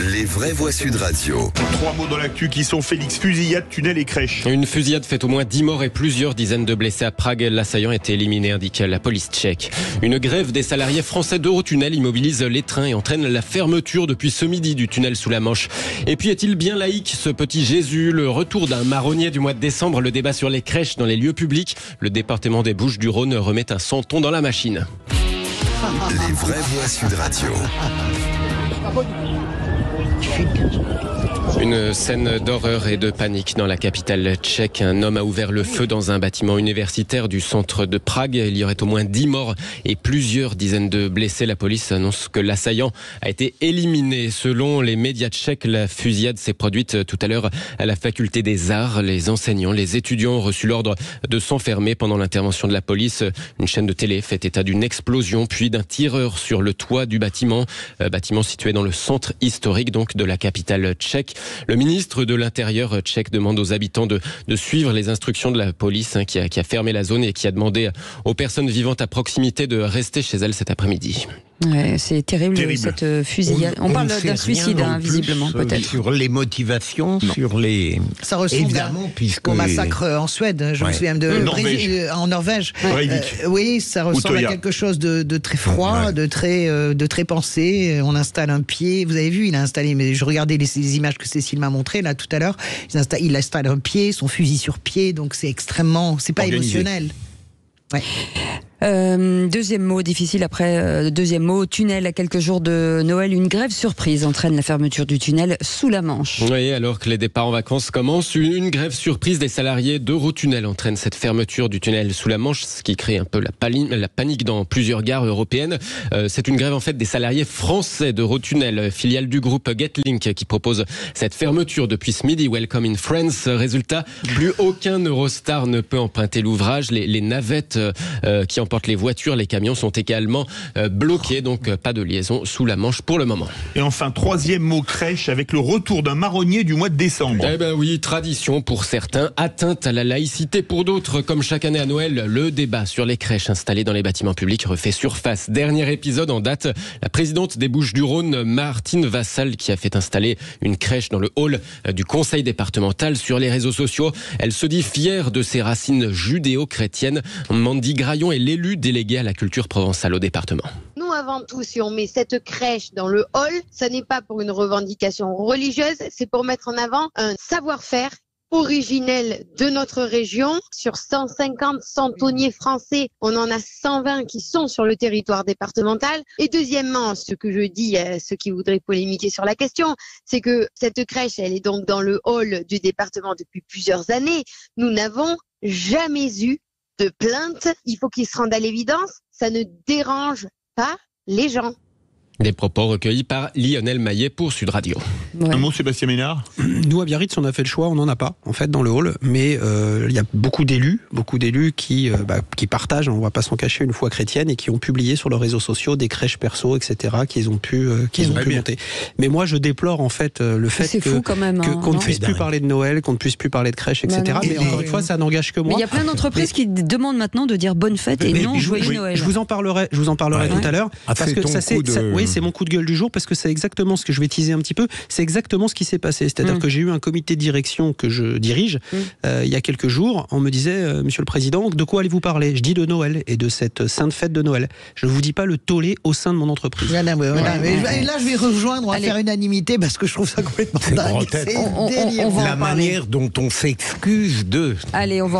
Les vraies voix Sud Radio. 3 mots dans l'actu qui sont Félix, fusillade, tunnel et crèche. Une fusillade fait au moins 10 morts et plusieurs dizaines de blessés à Prague. L'assaillant a été éliminé, indique la police tchèque. Une grève des salariés français d'Eurotunnel immobilise les trains et entraîne la fermeture depuis ce midi du tunnel sous la Manche. Et puis est-il bien laïque ce petit Jésus? Le retour d'un marronnier du mois de décembre, le débat sur les crèches dans les lieux publics. Le département des Bouches-du-Rhône remet un santon dans la machine. Les vraies voix Sud Radio. Une scène d'horreur et de panique dans la capitale tchèque. Un homme a ouvert le feu dans un bâtiment universitaire du centre de Prague. Il y aurait au moins 10 morts et plusieurs dizaines de blessés. La police annonce que l'assaillant a été éliminé. Selon les médias tchèques, la fusillade s'est produite tout à l'heure à la faculté des arts. Les enseignants, les étudiants ont reçu l'ordre de s'enfermer pendant l'intervention de la police. Une chaîne de télé fait état d'une explosion puis d'un tireur sur le toit du bâtiment. Bâtiment situé dans le centre historique donc de la capitale tchèque. Le ministre de l'Intérieur tchèque demande aux habitants de suivre les instructions de la police qui a fermé la zone et qui a demandé aux personnes vivantes à proximité de rester chez elles cet après-midi. Ouais, c'est terrible cette fusillade. On parle d'un suicide, visiblement, peut-être. Sur les motivations, sur les... Ça ressemble évidemment, au massacre en Suède. Je me souviens en Norvège. Oui, ça ressemble à quelque chose de très froid, de très pensé. On installe un pied. Vous avez vu, il a installé, mais je regardais les images que Cécile m'a montrées là tout à l'heure. Il installe un pied, son fusil sur pied, donc c'est pas émotionnel. Ouais. Deuxième mot difficile après deuxième mot, tunnel à quelques jours de Noël. Une grève surprise entraîne la fermeture du tunnel sous la Manche. Oui, alors que les départs en vacances commencent, une grève surprise des salariés d'Eurotunnel entraîne cette fermeture du tunnel sous la Manche, ce qui crée un peu la panique dans plusieurs gares européennes. C'est une grève en fait des salariés français d'Eurotunnel, filiale du groupe Getlink, qui propose cette fermeture depuis ce midi. Welcome in France. Résultat, plus aucun Eurostar ne peut emprunter l'ouvrage. Les navettes qui emportent les voitures, les camions sont également bloqués, donc pas de liaison sous la Manche pour le moment. Et enfin, troisième mot, crèche, avec le retour d'un marronnier du mois de décembre. Eh ben oui, tradition pour certains, atteinte à la laïcité pour d'autres. Comme chaque année à Noël, le débat sur les crèches installées dans les bâtiments publics refait surface. Dernier épisode en date, la présidente des Bouches-du-Rhône, Martine Vassal, qui a fait installer une crèche dans le hall du conseil départemental. Sur les réseaux sociaux, elle se dit fière de ses racines judéo-chrétiennes. Mandy Graillon est l'élu délégué à la culture provençale au département. Nous, avant tout, si on met cette crèche dans le hall, ce n'est pas pour une revendication religieuse, c'est pour mettre en avant un savoir-faire originel de notre région. Sur 150 centonniers français, on en a 120 qui sont sur le territoire départemental. Et deuxièmement, ce que je dis à ceux qui voudraient polémiquer sur la question, c'est que cette crèche, elle est donc dans le hall du département depuis plusieurs années. Nous n'avons jamais eu de plainte. Il faut qu'ils se rendent à l'évidence, ça ne dérange pas les gens. Des propos recueillis par Lionel Maillet pour Sud Radio. Un mot, Sébastien Ménard. Nous, à Biarritz, on a fait le choix, on n'en a pas, en fait, dans le hall, mais il y a beaucoup d'élus qui partagent, on ne va pas s'en cacher, une foi chrétienne et qui ont publié sur leurs réseaux sociaux des crèches perso, etc., qu'ils ont pu monter. Mais moi, je déplore, en fait, le fait qu'on ne puisse plus parler de Noël, qu'on ne puisse plus parler de crèches, etc. Mais encore une fois, ça n'engage que moi. Mais il y a plein d'entreprises qui demandent maintenant de dire bonne fête et non joyeux Noël. Je vous en parlerai tout à l'heure, parce que c'est mon coup de gueule du jour, parce que c'est exactement ce que je vais teaser un petit peu, c'est exactement ce qui s'est passé. C'est-à-dire que j'ai eu un comité de direction que je dirige il y a quelques jours. On me disait, Monsieur le Président, de quoi allez-vous parler? Je dis de Noël et de cette sainte fête de Noël. Je ne vous dis pas le tollé au sein de mon entreprise. Voilà. Et là, je vais rejoindre, on va faire unanimité parce que je trouve ça complètement dingue. La manière dont on s'excuse de... Allez, on va en